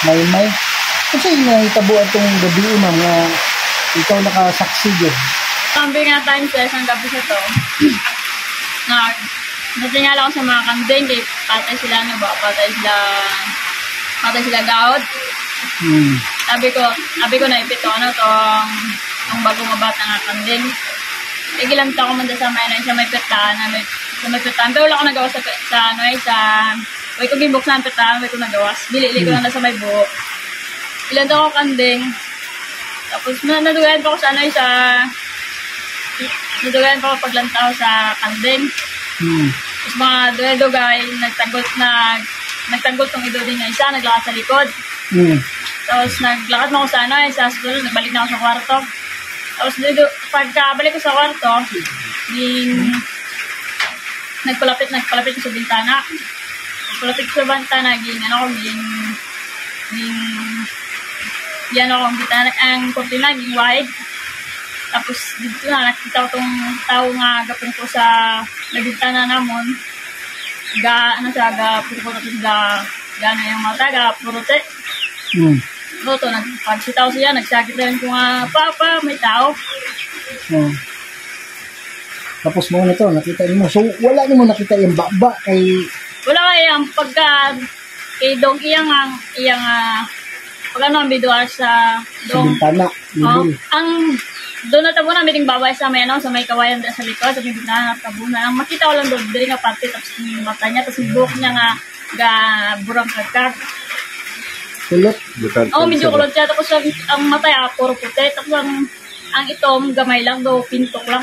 May. Kasi nahitabo itong gabi na nga ikaw nakasaksi dyan. Sabi nga time sa isang gabi sa to. Natingala ko sa mga kandeng, patay sila gaot. Sabi ko naipit ko tong bagong bata nga kandeng. Igilang ko man sa may petaan. Pero wala ko nagawa sa way ko ginbuksan ang petaan, way ko nagawas. Dili ko lang na sa may buhok. Ilan ko kandeng. Tapos nadugayan pa ko sa nadugayan pa ko paglantaw sa kandeng. Tapos mga dugay, nagtanggol tong ido din nga isa, naglakad sa likod. Tapos naglakad mo ko sa sa susunod, nagbalik na ako sa kwarto. Tapos pagkabalik ko sa kwarto, nagpalapit ko sa bintana. Nagpalapit ko sa bintana, ang bintana, ang kortina, wide. Tapos dito na, nakita ko itong tao nga gapon ko sa nabintana namon. Gana yung mata, purote. Ito, nagpagsitaw siya, nagsakit rin ko nga, Papa, may tao. Tapos mo na ito, nakita mo. So, wala mo nakita yung baba kay... Wala kaya, pagka kay Dong pag ang biduar sa Dong. Sa bintana. Doon na tabo na, may babay sa may kawayan sa likod, sa may bintana na tabo na. Ang makita ko lang doon, dili nga parte, tapos yung mata niya, tapos yung buhok niya nga burang kagkag. Kulot? Medyo kulot siya, tapos ang mata niya, puro puti, tapos ang itom, gamay lang, do pintok lang.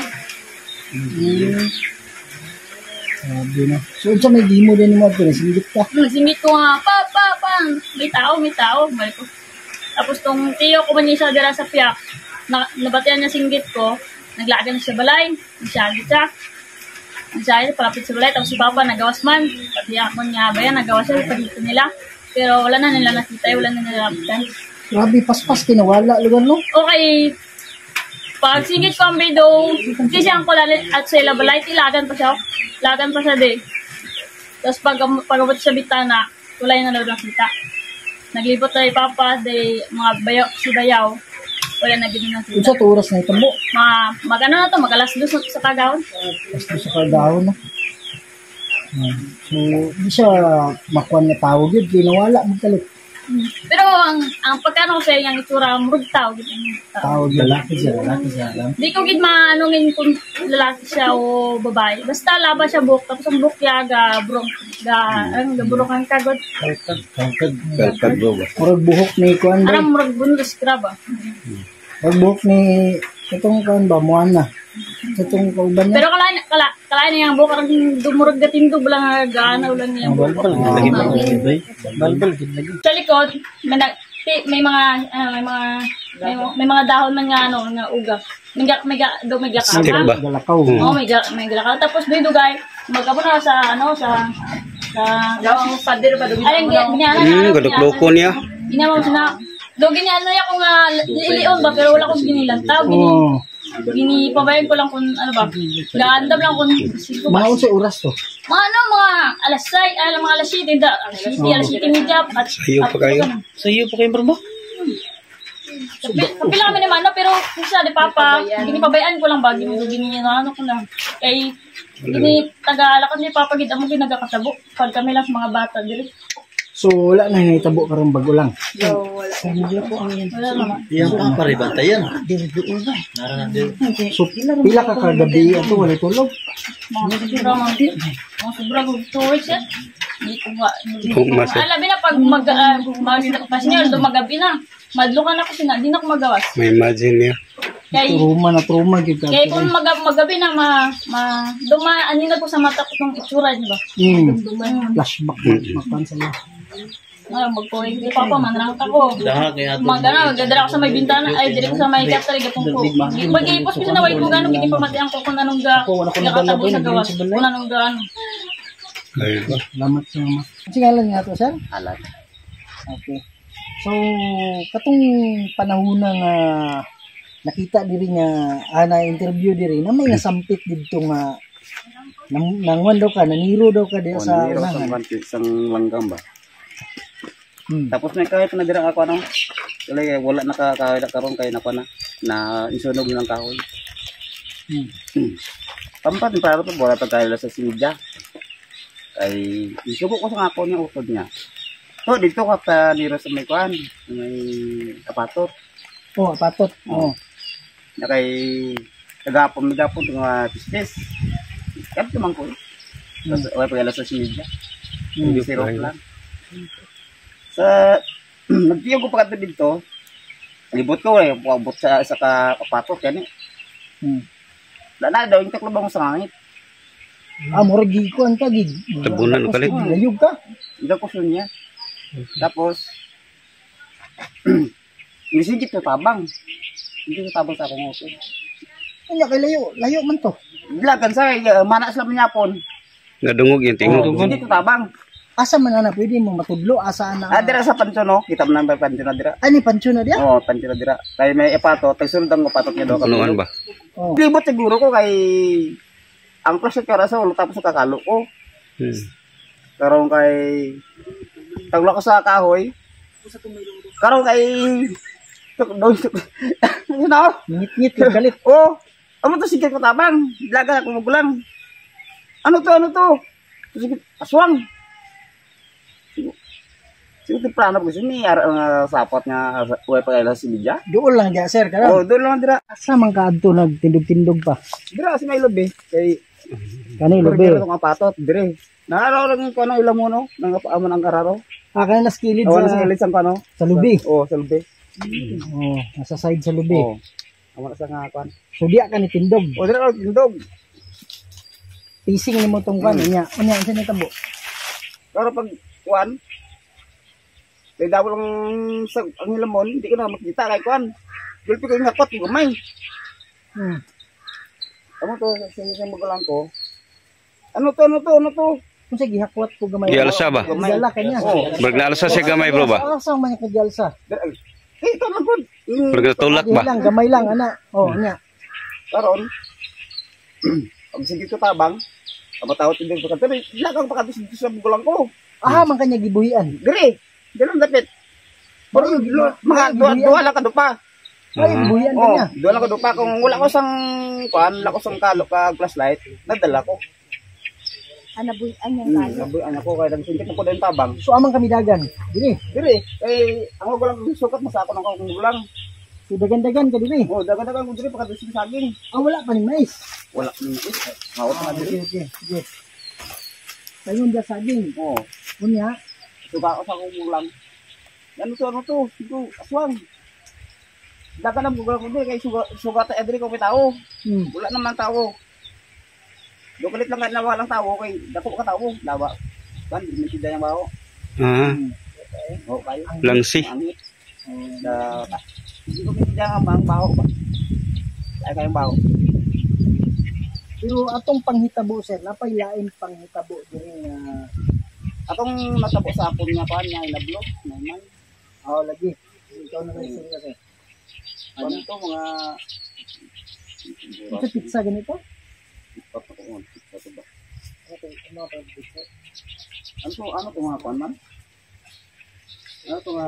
Sabi na. So, sa may dimo din mo, singgit ka? Singgit ko nga, pa, may tao, balik ko. Tapos tong tiyo ko man isa dira sa piyak, nabatian niya singgit ko, naglaagan na sa balay, nagsagit siya. Nagsagit, palapit sa balay, tapos si Papa nagawas man. Pati ako niya ba yan, nagawas siya, pagdito nila. Pero wala na nila nakita, wala na nila lapitan. Grabe, paspas, kinawala, lugar no? Okay. Pag singgit ko ang bido, hindi siyang kulalit at sa balay, ilagan pa siya. Lagan pa siya din. Tapos pag-abot sa bitana, wala na daw nakita. Naglibot na yung Papa, mga bayaw, wala na gano'n nakita. Kung sa oras na itamo? Mag-alas 2 sa kagahon. Alas 2 sa kagahon, no? So, hindi siya makuha na tawag yun, ginawala, magkalit. Pero ang pagkano sa yung itsura, murag tawag. Tawag, lalaki siya. Di ko gid maanungin kung lalaki siya o babae. Basta laba siya buhok, tapos ang buhok niya gaburong kagod. Kalkag bro ba? Murag buhok ni Kuan ba? Arang murag bundos kraba. Murag buhok ni itong Kuan ba, Moana. Itong kauban niya. Pero kalain niya ang buhok, arang dumurag gatindog lang gana ulan niya. Balbal. Sa likod, may mga dahon man nga nga uga. May galakaw. Galakaw. May galakaw. Tapos may dugay, magkabo na sa pader pa dugay. Ay, gadok-loko niya. Ginawa mo na. Do giniano niya kung ilion ba, pero wala kong ginilantaw. Ginipabayan ko lang kung ano ba. Gaandam lang kung mga unsay oras to? Mga alas 6, mga alas 7, alas 7 media. Sayo pa kayo? Sayo pa kayo, bro? Kapila kami naman, pero isa di Papa, ginipabayaan ko lang ba, giniano ko lang. Kay, taga-alakad ni Papa, gid mo ginagakatabo. Pag kami lang mga bata, dili. So, wala na yung itabo karong bago lang. Wala. Wala naman. Yang paribantayan. So, pila ka kagabi ito, wala tulog? Mga sobrang 2 weeks yan. Hindi ko ba. Alabi na pag magabi na. Madlukan ako sina, hindi na ako magawas. May imagine niya. Trauma. Kaya kung magabi na anin na ko sa mata ko itong itsura, di ba? Flashback. Magpuwing kay Papa, manrang ako. Magdadala ako sa may bintana, ay dire ko sa may kaptali gapong ko. Mag-ipos ko na way ko gano'n, hindi pa matiang ko kung anong nakatabo sa gawas. Kung anong gaano. Salamat. Singalan nga to, sir? Alat. Okay. So, katong panahon nga nakita diri nga na-interview diri na may nasampit dito nga nangwan daw ka, naniro daw ka diya sa unahan. Isang langgam ba? Tapos may kahit na dira ako ano. Wala nakakawala karon kay na isunog ng kahoy. Pampat para to wala pa tayo sa silya. Ay isugo ko sa ako niya utod niya. So dito ka pa niro sa may kuan, may apatot. Oh, apatot. Oh. Na kay kagapon mga pistis. Kaya naman ko. Tapos wala pa sa silya. Hindi sirok lang. Sa nagtiyo ko pa kadto dito. Libot ko puabot sa kapatot kani. Daw yung taklobang sa langit. Murag gikuan ka gid. Tabunan ulit. Layog ka. Ida ko niya. Tapos nisigit ko tabang. Hindi ko tabang sa akong uso. Kanya kay layo man to. Dilagan sa manas lang nyapon. Nadungog yung tingog. Hindi ko tabang. Asa man na pwede mo matudlo asa na. Dira sa pancho no, kita man ba pancho na dira. Ani pancho na dia? Oh, pancho na dira. Kay may epato, tagsulod ang patot niya do. Kanuan ba? Oh. Libot siguro ko kay ang plus sa karasa ulo tapos sa kakalo ko. Karon kay taglo ko sa kahoy. Karon kay Ngit-ngit galit. Oh, amo to sige ko tabang. Dilaga ako magulang. Ano to? Sige, aswang. Sige, plano ko sini sapot nga uy pagayla si Lydia. Dool lang dia sir karon. Oh, doon lang dira. Asa man ka adto nagtindog-tindog pa. Dira si may lobe kay Kani lobe. Pero nga patot dire. Nararo lang ko ano ilang mo no, nang amon ang kararo. Kana nas kilid Awan sa sa kilit sang kano. sa lubi. Oh, sa lobe. Oh, nasa side sa lubi. Oh. Amon sa nga kwan. So diya ka ni tindog. Oh, dira tindog. Pising ni mo tong kan nya. Unya unsa ni tabo? Pero pag kwan kay daw lang sa ang lamon, hindi ko na makita kay kwan. Gulpi ko ngakot ko gamay. Amo to sa magulang ko. Ano to? Unsa gihakwat ko gamay? Gialsa ba? Dala kanya. Oh. Berg naalsa siya gamay bro ba? Asa man ka gialsa? Ito na po. Berg natulak ba? Lang gamay lang ana. Oh, nya. Karon. Pag sige ko tabang, kapatawat din ko kadto. Lagang pakatis dito sa magulang ko. Man kanya gibuhian. Dire. Dalam dapat. Pero mga duwa lang kadupa. Ay, buhian Oh, kanya. duwa lang kadupa kung wala ko sang kuan, wala ko sang kalo ka flashlight, nadala ko. Anabuyan yung kalo. Nabuan ako kay nagsintik ko din tabang. So amang kami dagan. Dili. Dire, kay ang magulang sukat masako nang akong magulang. So dagan-dagan ka dili. Oh, dagan-dagan ko dire pagkadusing saging. Wala pa ni mais. Wala ni Mawat na dire. Okay. Sige. Sayon dia saging. Oh, Unya, suka ko sa akong magulang. Ano to? Ito, aswang. Dagan ang magulang ko dire kay sugat ta dire ko tao. Wala naman tao. Dukulit lang na walang tao kay dako ka tao, lawa. Kan di sida yang bawo. Oh, kayo. Langsi. Angit. Hindi ko sida ang bawo ba. Ay kayong bawo. pero atong panghitabo sir, napay lain panghitabo diri nga Atong natabo sa akon nga pan nga inablo, naman. lagi. Ikaw na lang sir kasi. Ano to mga Ito pizza ganito? Ito ba? Ano Ano to mga pan man? Ano to nga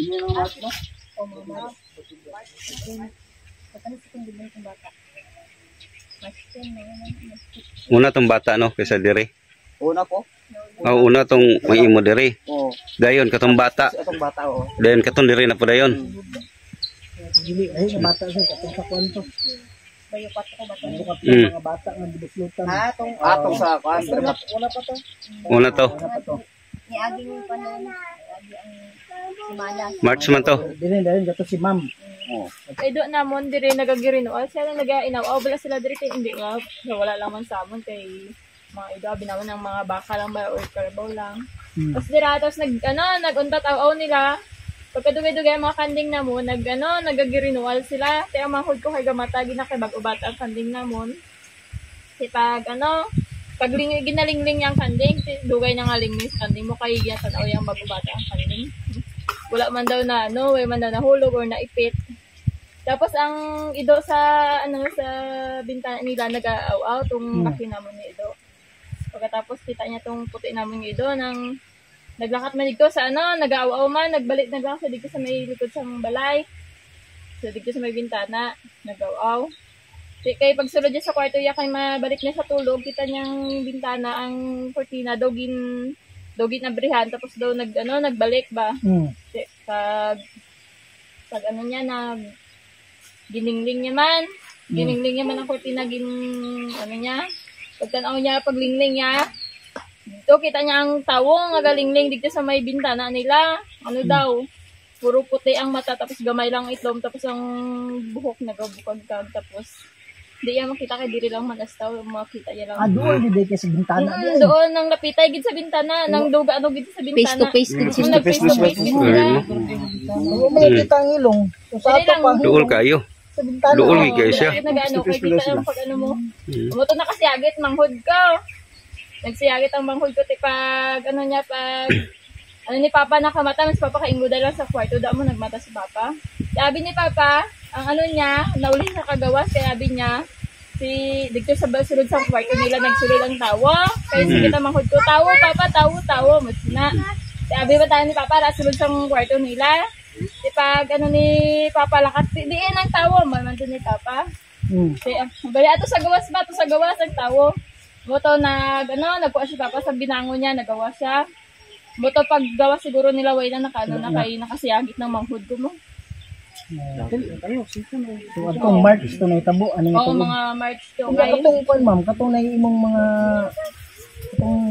ini ang mat mo? Una tong bata no kaysa dire. Una ko. Una tong may imo dire. Oh, Dayon katong bata. atong bata oh. Dayon katong dire na po dayon. Dili ay nga bata sir katong sa kwanto. Bayo pa ko ba? Mga bata nga gibuslutan. Atong sa kan. Wala pa to. Una to. Wala pa to. Ni aging pa noon. Agi ang simana. March man to. Dili gato si ma'am. Oh. Kay do namon dire nagagirino. Sila nagainaw. Bala sila dire kay hindi nga. Wala lang man sa amon kay mga idabi naman ng mga baka lang ba or carabao lang. Tapos dira tapos naguntat aw nila. Pagkadugay-dugay ang mga kanding namon, nagagirinual sila. Kaya mahod ko kay gamata, ginakibag ubat ang kanding namon. Pag ginalingling yung kanding, dugay na nga lingling sa kanding mo, kaya tanaw yung mag-ubata ang kanding. Wala man daw na, wala man daw nahulog or naipit. Tapos ang ido sa, sa bintana nila, nag-aaw-aw, itong laki namon ni ido. Pagkatapos kita niya itong puti namon ni ido, naglakat man dito sa nag-aaw man, nagbalik naglakat sa dito sa may likod sa balay. Sa dito sa may bintana, nag-aaw. Kaya pagsulod niya sa kwarto, kay mabalik niya sa tulog, kita niyang bintana, ang cortina, dogin abrihan, tapos daw nagbalik ba? Pag niya, giningling niya man ang cortina, niya, pagtanaw niya, paglingling niya, dito kita niya ang tawong, nagalingling dito sa may bintana nila, daw, puro puti ang mata, tapos gamay lang itlom, tapos ang buhok nagabukag-kag, tapos di yan makita kay diri lang manastaw, makita niya lang. Doon di kay sa bintana. Doon nang napitay gid sa bintana, nang duga gid sa bintana. Face to face gid sila. May kita ang ilong. Usato pa. Luol kayo. Sa bintana. Luol kay siya. Nag-ano kay kita ang pag mo. Umuto na kasi agit manghod ko. Nagsiyagit ang manghod ko pag niya pag ni Papa nakamata, mas Papa kainguda lang sa kwarto, da mo nagmata si Papa. Sabi ni Papa, ang niya, nauli sa kagawas, kaya sabi niya, dito sa sulod sa kwarto nila, nagsulod ang tawa. Kaya sige kita manghod ko, tawo, Papa, tawo, mas na. Sabi ba tayo ni Papa, sulod sa kwarto nila. Pag ni Papa lakat, diin ang tawo, mamanto ni Papa. Baya ato sa gawas ba, ato sa gawas ang tawo. Boto nagkuha si Papa sa binango niya, nagawa siya. Boto pag gawa siguro nila way na nakasiyagit ng manghod ko mo. So atong March to na itabo Oo, mga March to guys. Katong kon ma'am, katong imong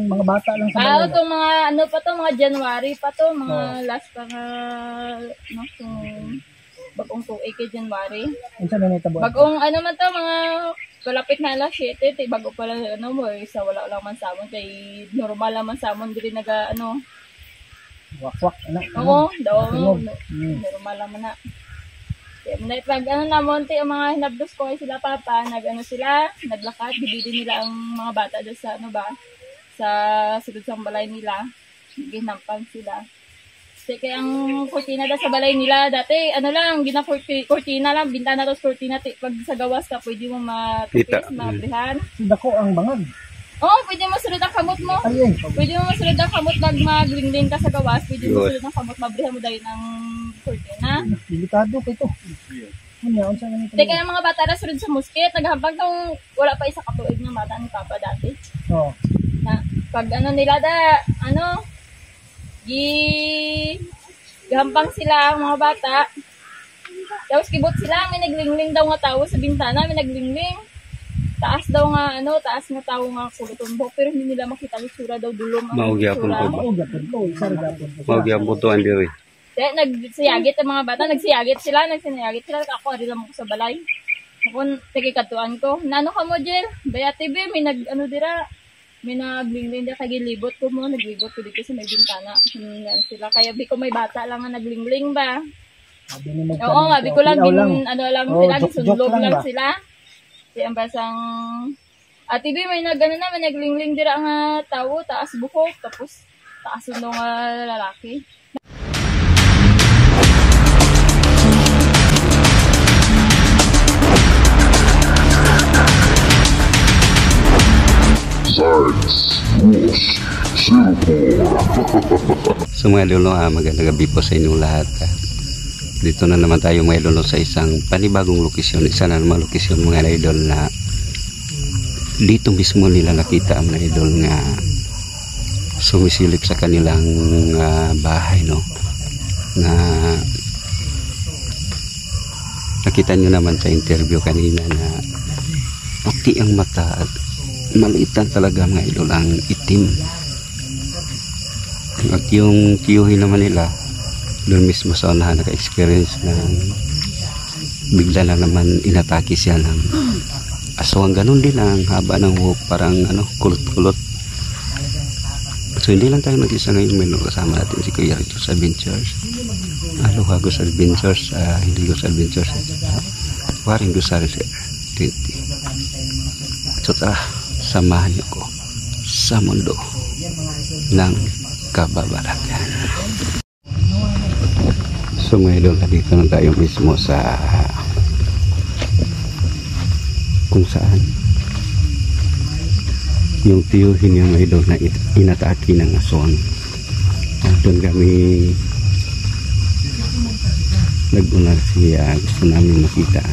mga bata lang sa balay. Itong mga mga January pa to, mga last pa nga bagong 2 kay January. Unsa na itabo? Bagong man to, mga palapit na alas 7, bago pala mo isa wala lang man samon kay normal lang man samon diri naga Wak-wak ana. Oo, normal lang man na. Kaya pag namonte ang mga hinabdos ko ay sila Papa, naglakad, dibidi nila ang mga bata doon sa sa sulod sa balay nila. Ginampang sila. Kaya ang cortina da sa balay nila, dati lang, cortina lang, bintana tapos cortina, pag sa gawas ka, pwede mo matipis, mabrihan. Dako ang bangag. Oo, pwede mo sulod ang kamot mo. Pwede mo masulod ang kamot, maglingling ka sa gawas, pwede mo sulod ang kamot, mabrihan mo dahil ng cortina. Delikado pa ito. Kaya ang mga bata na sulod sa musket, naghambang nung wala pa isa katuig ng bata ni Papa dati. Oo. Pag nila gampang sila ang mga bata. Tapos kibot sila, may naglingling daw nga tao sa bintana, may naglingling. Taas daw nga taas nga tao nga kulutumbok, pero hindi nila makita ang itsura daw, dulong ang itsura. Maugyapon to andiri. Kaya nagsiyagit ang mga bata, nagsiyagit sila, ako rin lang ako sa balay. Ako nagkikatuan ko. Nano ka mo, Jill? Baya TV, may may naglingling dito, kagilibot ko mo, naglibot ko dito sa may bintana. Sila, kaya ko may bata lang nga naglingling ba? Oo, sabi ko lang, sila, sundlog lang sila. Kaya ang basang, TV, may naglingling dito ang tao, taas buhok, tapos taas sundong lalaki. So mga idolo, magandang gabi po sa inyong lahat. Dito na naman tayo mga idolo sa isang panibagong lokasyon. Isa na naman lokasyon mga idol na dito mismo nila nakita mga idol nga sumisilip sa kanilang bahay, no? Na nakita nyo naman sa interview kanina na puti ang mata at maliitan talaga mga idol, ang itim. At yung tiyuhin naman nila doon mismo sa unahan naka-experience na bigla na naman inatake siya ng aswang. Ganun din ang haba ng buhok, parang kulot-kulot. So hindi lang tayo nag-isa ngayon, may kasama natin si Kuya Rito sa Adventures. Aloha Gus Adventures, hindi Gus Adventures, Waring Gus Adventures 20. So tara, samahan niyo ko sa mundo ng kababalaghan. So mga idol, dito na tayo mismo sa kung saan yung tiyuhin yung mga idol na inatake ng aswang. doon kami nag-una kasi gusto namin makita.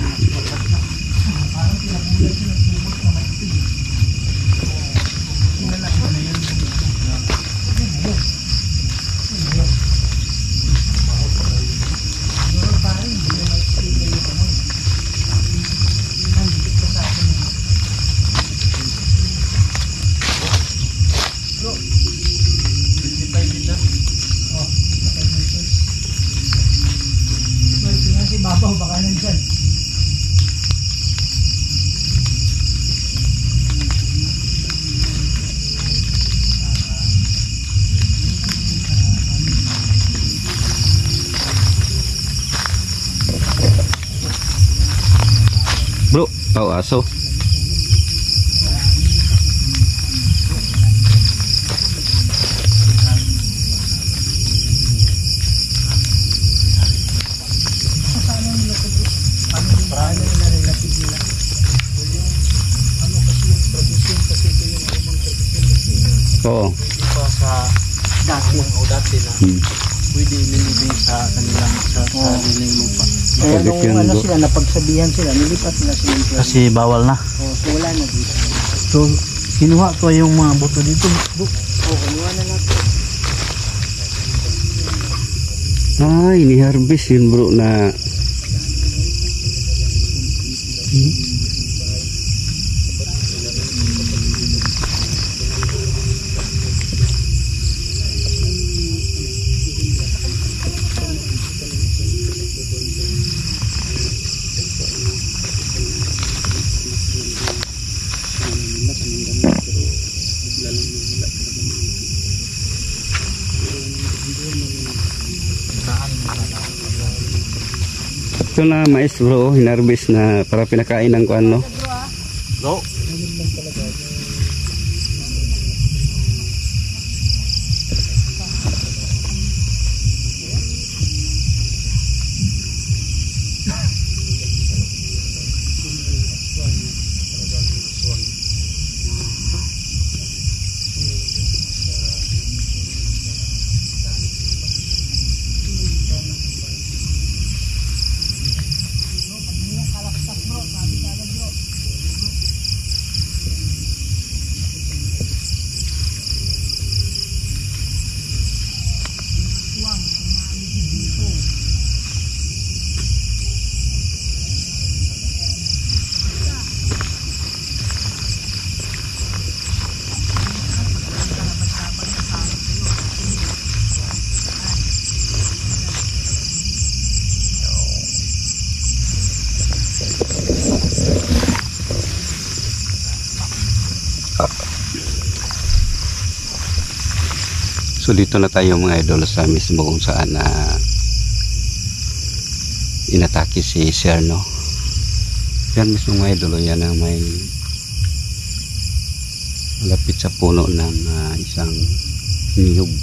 Babaw baka nandyan. Bro, aso. Oo. Dito sa dati na pwede nilibing sa kanilang sa sariling lupa. Kaya Pagkat nung yun, ano bro. sila, napagsabihan sila, nilipat nila sila. Kasi bawal na. So wala na dito. So kinuha ko yung mga buto dito. Kunuha na natin. Ay, ni-harvest yun bro na ito na mais bro, hinarvest na para pinakain ng kuan no. Go. So dito na tayo mga idol sa mismo kung saan na inatake si Sir no. Yan mismo mga idol, yan ang may malapit sa puno ng isang niyog.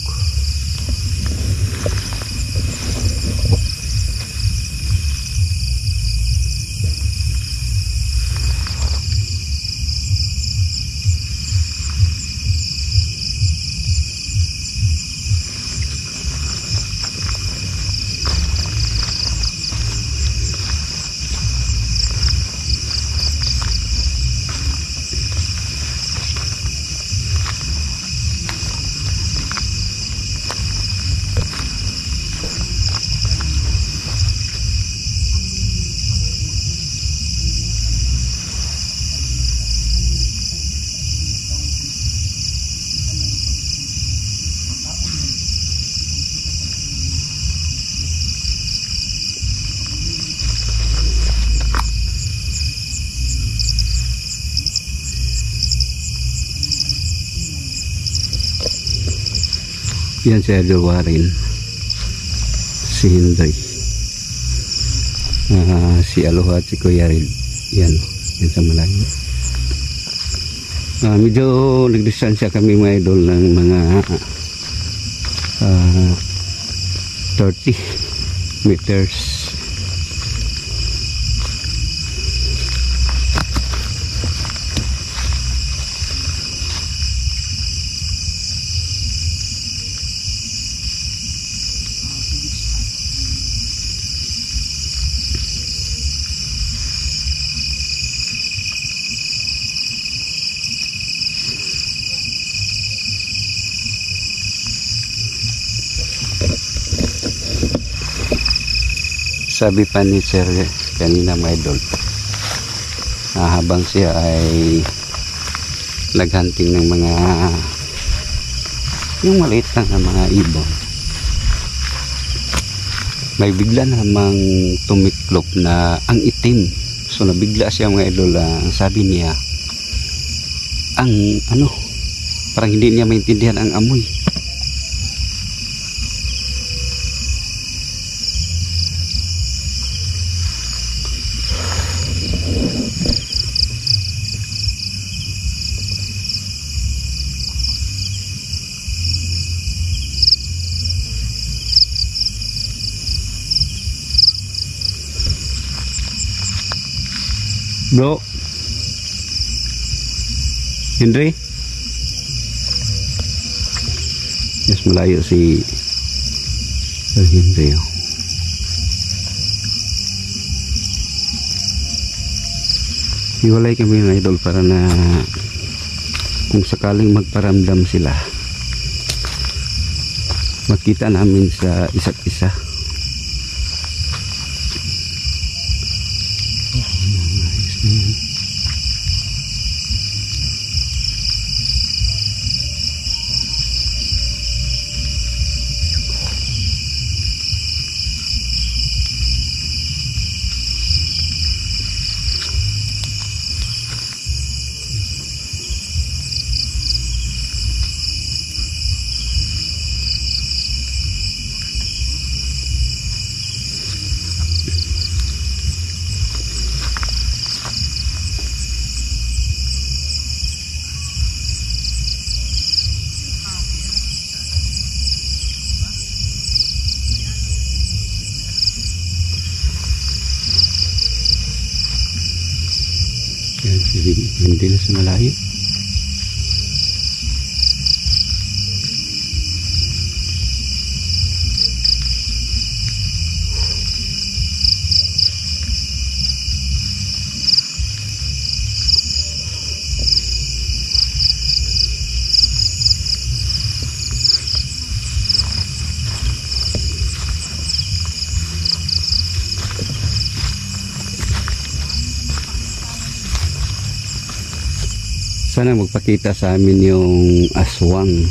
Yan si Idol Warren, si Hindoy, si Aloha at si Kuya Red. Yan sa malayo. Medyo nagdistansya kami mga idol ng mga 30 meters. sabi pa ni Sir kanina mga idol, habang siya ay naghunting ng mga yung maliit lang na mga ibon, may bigla namang tumiklop na ang itim. So nabigla siya mga idol. Ang sabi niya, ang ano, parang hindi niya maintindihan ang amoy. Bro Henry, yes, malayo si Sir Henry. Hiwalay kami ng idol para na kung sakaling magparamdam sila, makita namin sa isa't isa. Hindi na sa malayo. Sana magpakita sa amin yung aswang.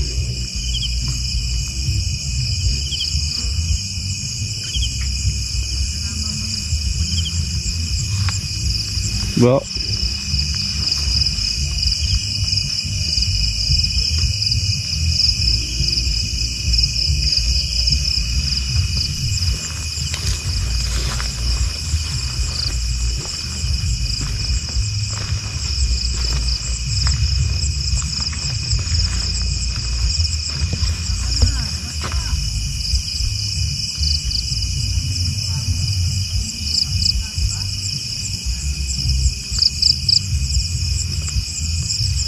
Bro,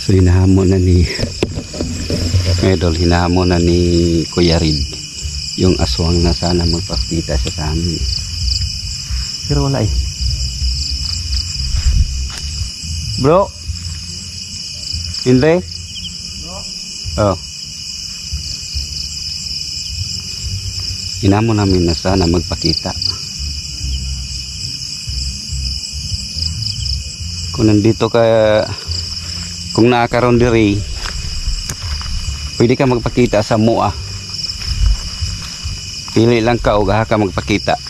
so hinahamon na ni Idol, hinahamon na ni Kuya Rid yung aswang na sana magpakita siya sa amin, pero wala eh. Bro Hindi? Oh, hinamon namin na sana magpakita. Kung nandito ka, kung nakakaroon diri, pwede ka magpakita sa mua. Pili lang ka o gaha ka magpakita.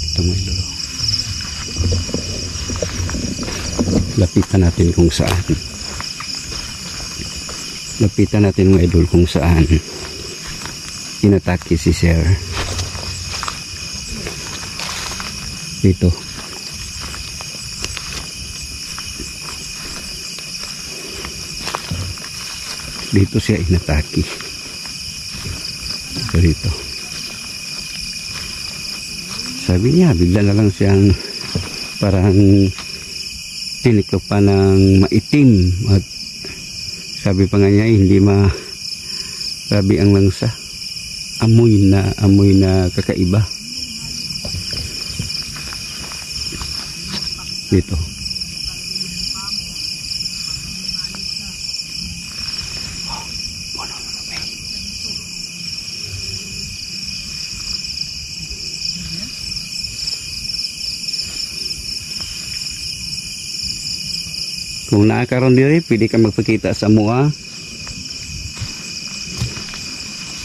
Ito mo idol. Lapitan natin kung saan. Lapitan natin mga idol kung saan inatake si Sir. Dito. Dito siya inatake. Dito. Sabi niya, bigla na lang siyang parang tiniklop pa ng maitim. At sabi pa nga niya, hindi marabi ang langsa. Amoy na kakaiba. Dito. Kung nakakaroon diri, pwede ka magpakita sa mua.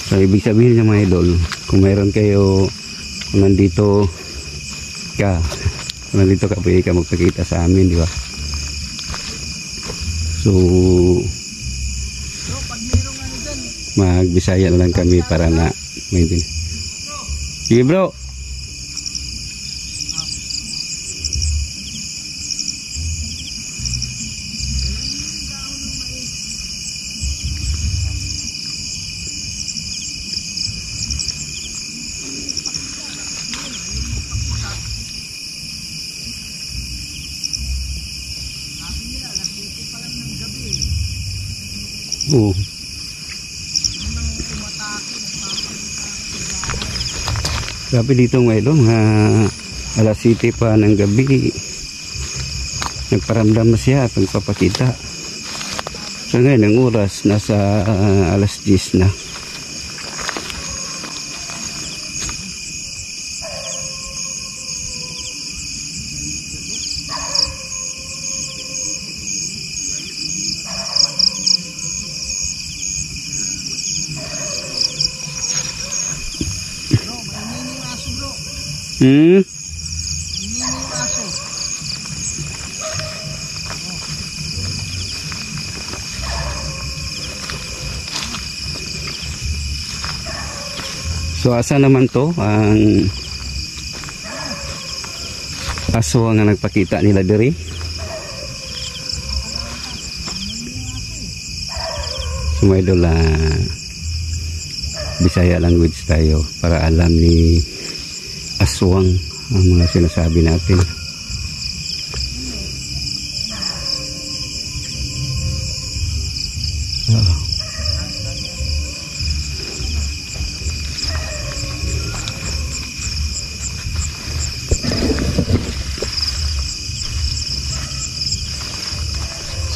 So, ibig sabihin niya mga idol, kung mayroon kayo, kung nandito ka, pwede ka magpakita sa amin, di ba? So, magbisaya na lang kami para na maintindihan. Sige bro. Oo. Grabe dito mga idol, alas 7 pa ng gabi, nagparamdam na siya at nagpapakita. So ngayon ang oras nasa alas 10 na. So asa naman to ang aso nga nagpakita nila diri. So may idol, Bisaya language tayo para alam ni aswang ang mga sinasabi natin.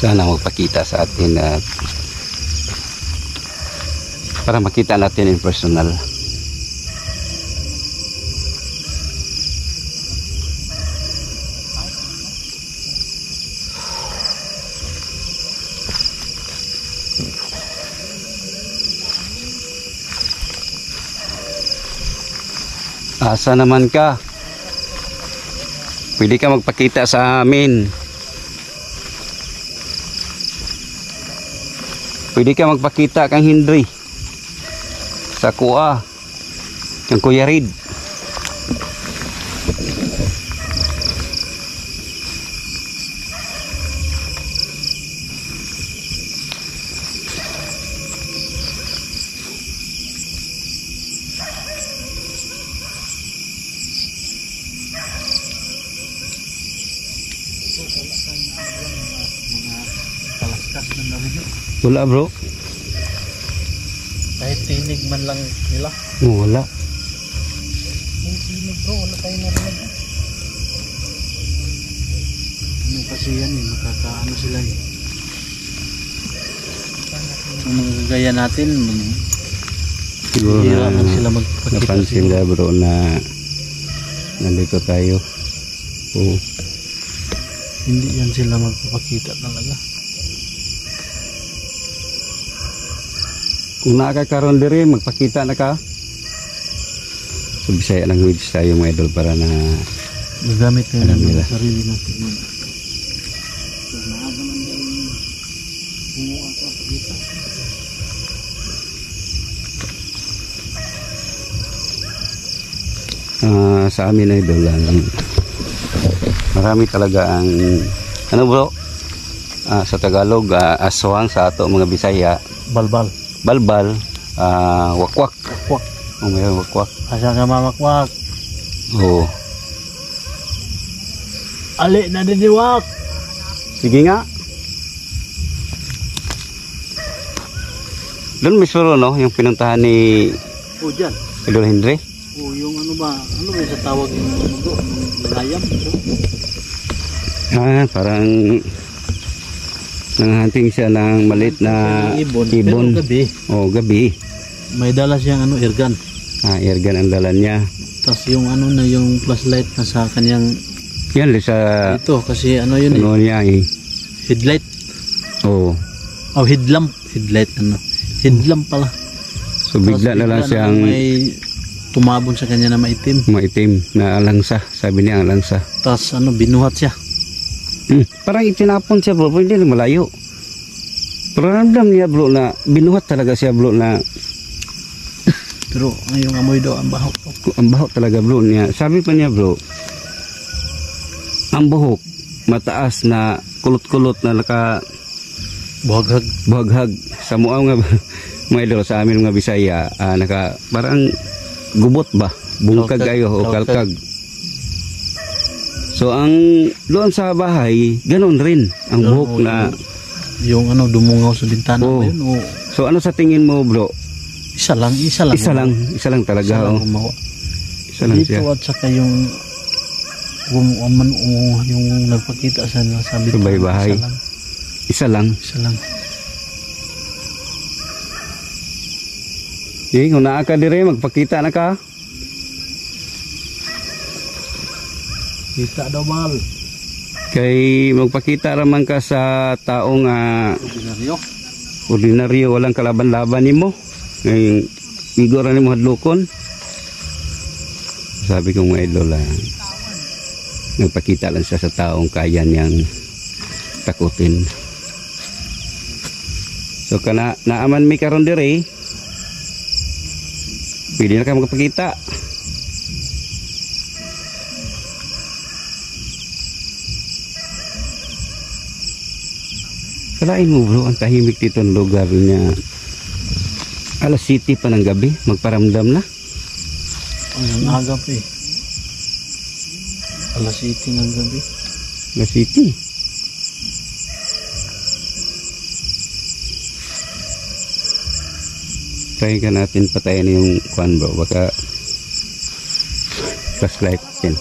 Sana magpakita sa atin at para makita natin in personal. Asa naman ka? Pwede ka magpakita sa amin. Pwede ka magpakita kang Henry sa kuha kang Kuya Reed. Wala bro. Kahit tinig man lang nila. Wala. Yung tinig bro, wala tayo narinig. Ano kasi yan eh, makakaano sila eh. Kung magagaya natin, Siguro hihirapan sila magpakita. napansin na bro na nandito tayo. Oo. Hindi yan sila magpapakita talaga. Kung nakakaroon diri, magpakita na ka. So Bisaya language tayo mga idol para na Gagamit tayo alam ng nila. sarili natin. Sa amin na idol, marami talaga ang ano bro, sa Tagalog, aswang, sa ato mga Bisaya Balbal. balbal, wakwak. Wakwak. Mayroon wakwak. Asa ka mamakwak? Oo. Ali na diniwak. Sige nga. Doon mismo no, yung pinuntahan ni O dyan. Idol Henry. O yung ano ba yung sa tawag yung ano do? Yung layam. Parang nanghunting siya ng maliit na ibon. ibon. Pero gabi, Gabi. may dala siyang ano, airgun. Airgun ang dala niya. Tapos yung ano na yung flashlight na sa kanyang Yan, sa ito kasi ano yun ano niya eh. Headlight. Oo. Oh, headlamp. Headlight ano. Headlamp pala. So bigla na lang siyang may tumabon sa kanya na maitim. maitim na alangsa. Sabi niya alangsa. Tapos binuhat siya. Parang itinapon siya bro, pero hindi lang malayo. Pero ramdam niya bro na binuhat talaga siya bro na Pero yung amoy daw ang baho. ang baho talaga bro niya. Sabi pa niya bro, ang buhok mataas na kulot-kulot na buhaghag sa muaw nga mga idol sa amin nga Bisaya, naka parang gubot ba, bungkag kayo o kalkag. So ang doon sa bahay ganoon rin ang buhok na yung dumungaw sa bintana ba yun? O, so ano sa tingin mo bro? isa lang talaga. Gumawa. Isa lang siya. Dito at saka yung yung nagpakita sa bintana. Sa bahay. Isa lang. Kung naa ka dire, magpakita na ka. Kita daw mal. Kay magpakita raman ka sa taong ordinaryo, walang kalaban-laban nimo. Ngayon, igora nimo hadlokon. Sabi ko mga idol, nagpakita lang siya sa taong kaya niyang takutin. So kana naaman mi karon dire, pwede na ka magpakita. Kalain mo bro, ang tahimik dito ng lugar niya. Alas 7 pa ng gabi, magparamdam na. Ang aga pa eh. Alas 7 ng gabi. Alas 7. Try ka natin patayin yung kwan bro, baka flashlight din.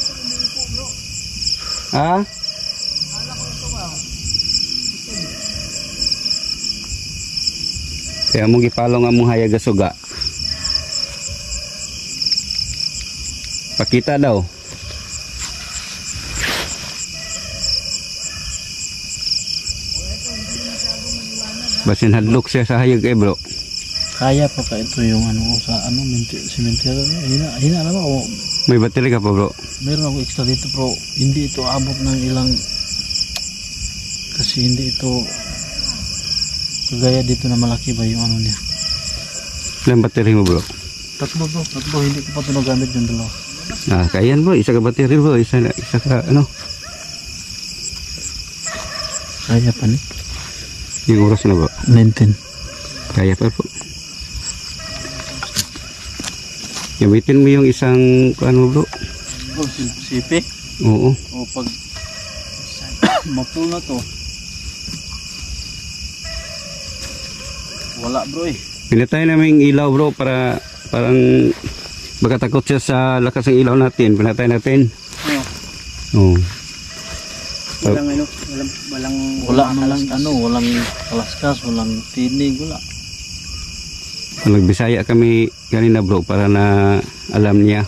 Kaya mong ipalong ang mong hayag suga. Pakita daw. Basin hadlok siya sa hayag bro. Kaya pa ito yung sa cemetery. Hina na ba o may battery ka pa bro? meron ako extra dito bro. Hindi ito abot ng ilang kasi hindi ito kagaya dito na malaki ba yung niya. Ilang battery mo bro? Tatlo hindi ko pa ito nagamit yung dalawa. Kayan bro, isa ka battery bro, isa ka Kaya pa ni? Yung oras na bro? 19. Kaya pa po. Gamitin mo yung isang bro? Sipi? Oo. O pag mapul na to wala bro eh. Pinatay namin yung ilaw bro para parang baka takot siya sa lakas ng ilaw natin. Pinatay natin. Oo. Walang kalaskas, walang tinig, wala. Nagbisaya kami kanina bro para na alam niya.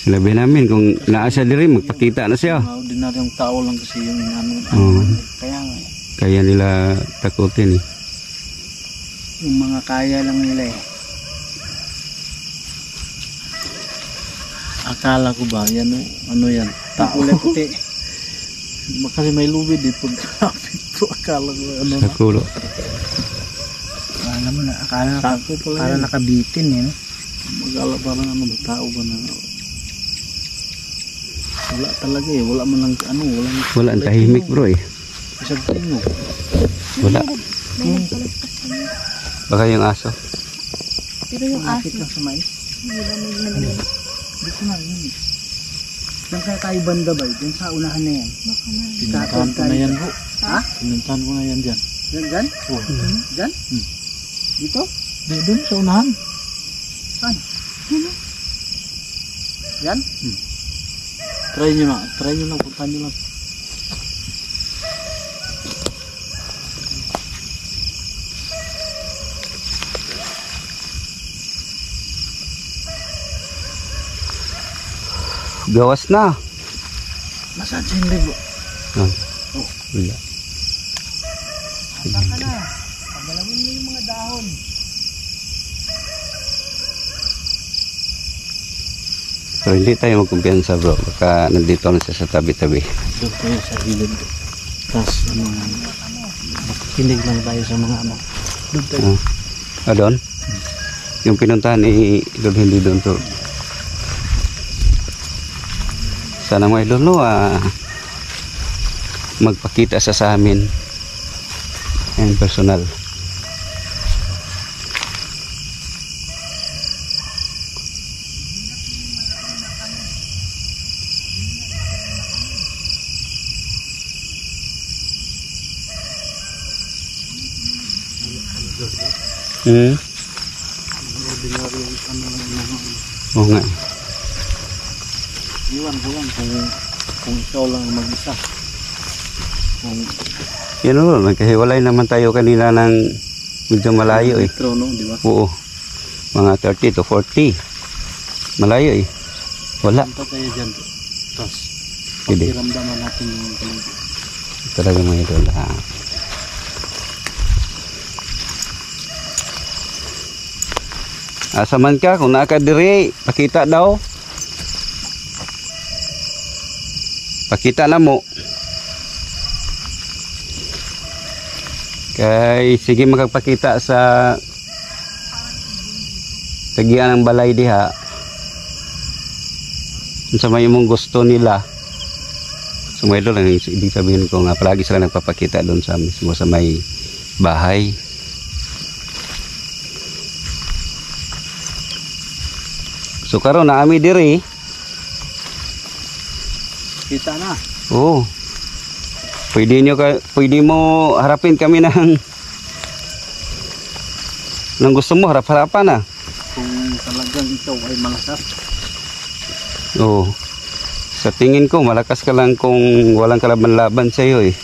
Sinabi namin kung naa siya diri magpakita na siya. Ordinaryong tao lang kasi yung Kaya nila takutin eh. Yung mga kaya lang nila eh. Akala ko ba yan yan tao Kulay puti. kasi may lubid eh pag to akala ko Sa kulo. Alam mo na, akala pala nakabitin eh. No? Mag-ala parang ba tao ba na wala talaga eh, wala man lang Wala ang tahimik bro eh. isang tingog. Wala. Baka yung aso. Pero yung aso, Lang sa mais. hindi ba may nalilin? Hindi ko na yun. Diyan kaya tayo banda ba? Diyan sa unahan na yan. Baka na. Pinuntahan ko na yan bro. Ha? Pinuntahan ko na yan dyan. Diyan? Oh. Diyan? Dito? Doon sa unahan. Saan? Yan? Try nyo lang, puntahan nyo lang. Gawas na. Nasaan si Henry bro? Wala. Saan ka na? Pagalawin mo yung mga dahon. Pero hindi tayo magkumpiyansa bro. Baka nandito na siya sa tabi-tabi. Doon tayo sa gilid. Tapos makikinig lang tayo sa mga ano. Doon tayo. Doon? Yung pinuntahan ni Idol hindi doon to. Sana mga idol no, magpakita sa amin and personal. Oo nga. Iwan ko lang kung ikaw lang mag-isa. Yan o, nagkahiwalay naman tayo kanina ng medyo malayo eh. Metro, no, di ba? Oo. Mga 30 to 40. Malayo eh. Wala. Punta tayo dyan. Tapos, Hindi. pakiramdaman natin yung paligid. Talaga mga idol. Asa man ka, kung nakadiri, pakita daw. Pakita na mo. Kay sige magpakita sa tagian ng balay diha. Kung sa may mong gusto nila. So may idol, ibig sabihin ko nga palagi sila nagpapakita doon sa mismo sa may bahay. So karon na ami diri. Kita na. Oo. Pwede mo harapin kami ng gusto mo, harap-harapan na. Kung talagang ikaw ay malakas. Oo. Sa tingin ko, malakas ka lang kung walang kalaban-laban sa iyo eh.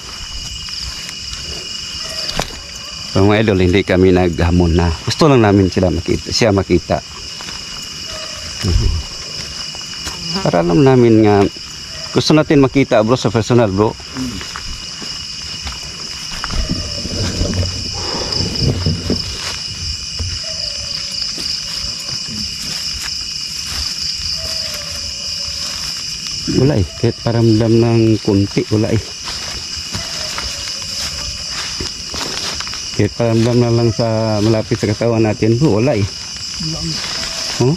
So, mga idol, hindi kami naghamon na. Gusto lang namin siya makita. Para alam namin nga, gusto natin makita bro sa personal bro. Wala eh, kahit paramdam ng kunti, wala eh. Kahit paramdam na lang sa malapit sa katawan natin bro, wala eh. Oh?